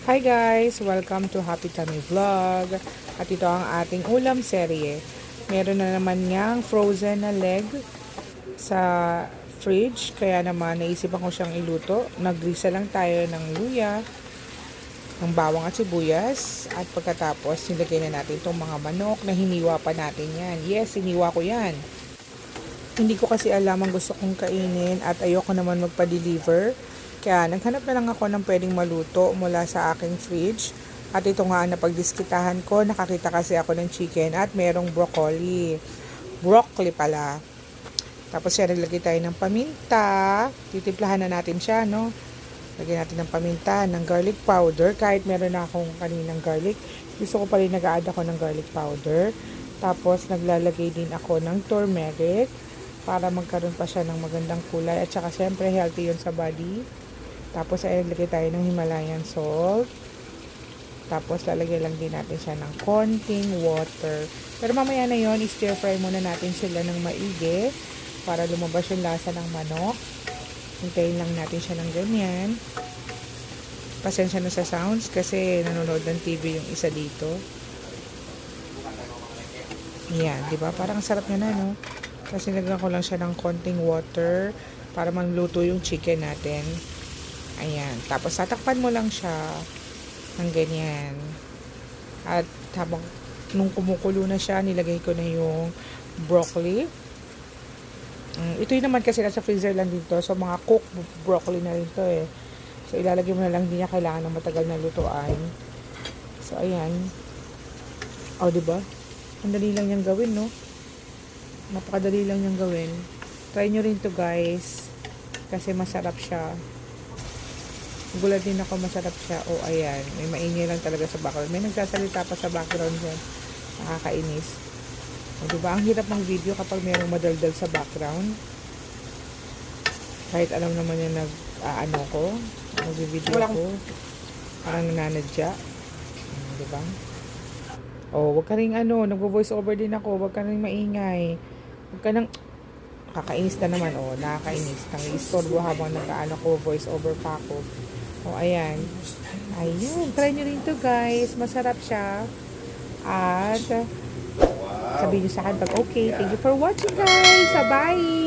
Hi guys! Welcome to Happy Tummy Vlog. At ito ang ating ulam serye. Meron na naman niyang frozen na leg sa fridge. Kaya naman naisipan ko siyang iluto. Naggrisa lang tayo ng luya, ng bawang at sibuyas. At pagkatapos nilagay na natin itong mga manok na hiniwa pa natin yan. Yes, hiniwa ko yan. Hindi ko kasi alam ang gusto kong kainin at ayoko naman magpa-deliver. Kaya naghanap na lang ako ng pwedeng maluto mula sa aking fridge. At ito nga ang napagdiskitahan ko. Nakakita kasi ako ng chicken at merong broccoli. Broccoli pala. Tapos yan, naglagay tayo ng paminta. Titimplahan na natin siya, no? Lagyan natin ng paminta, ng garlic powder. Kahit meron na akong kaninang garlic, gusto ko pa rin nag-add ako ng garlic powder. Tapos naglalagay din ako ng turmeric para magkaroon pa siya ng magandang kulay. At saka syempre healthy yun sa body. Tapos ay lagay tayo ng Himalayan salt. Tapos lalagay lang din natin siya ng konting water. Pero mamaya na yon, i-stir fry muna natin sila ng maigi para lumabas yung lasa ng manok. Hintayin lang natin siya ng ganyan. Pasensya na sa sounds kasi nanonood ng TV yung isa dito. Yan, di ba? Parang sarap niya na, no? Kasi nilagyan ko lang siya ng konting water para magluto yung chicken natin. Ayan. Tapos tatakpan mo lang siya ng ganyan. At habang nung kumukulo na siya, nilagay ko na yung broccoli. Ito yun naman kasi nasa freezer lang dito. So mga cooked broccoli na rin to eh. So ilalagay mo na lang, hindi niya kailangan ng matagal na lutuan. So ayan. O, diba? Ang dali lang niyang gawin, no? Napakadali lang niyang gawin. Try nyo rin to guys. Kasi masarap siya. Gulat din ako, masarap siya. Oh, ayan. May maingay lang talaga sa background. May nagsasalita pa sa background dyan. Nakakainis. O, diba? Ang hirap ng video kapag mayroong madaldal sa background. Kahit alam naman yung nag-ano ko. Nag-video ko. Parang nananadya. Diba? Oh, wag ka rin nagvo-voice over din ako. Wag ka rin maingay. Wag ka nang kakainis na naman, nakakainis. Nang-istorbo habang nag-ano ko, voice over pa ako. Ayan. Ayun, try nyo rin to guys. Masarap siya. At sabihin nyo sa akin pag okay. Thank you for watching guys. Bye!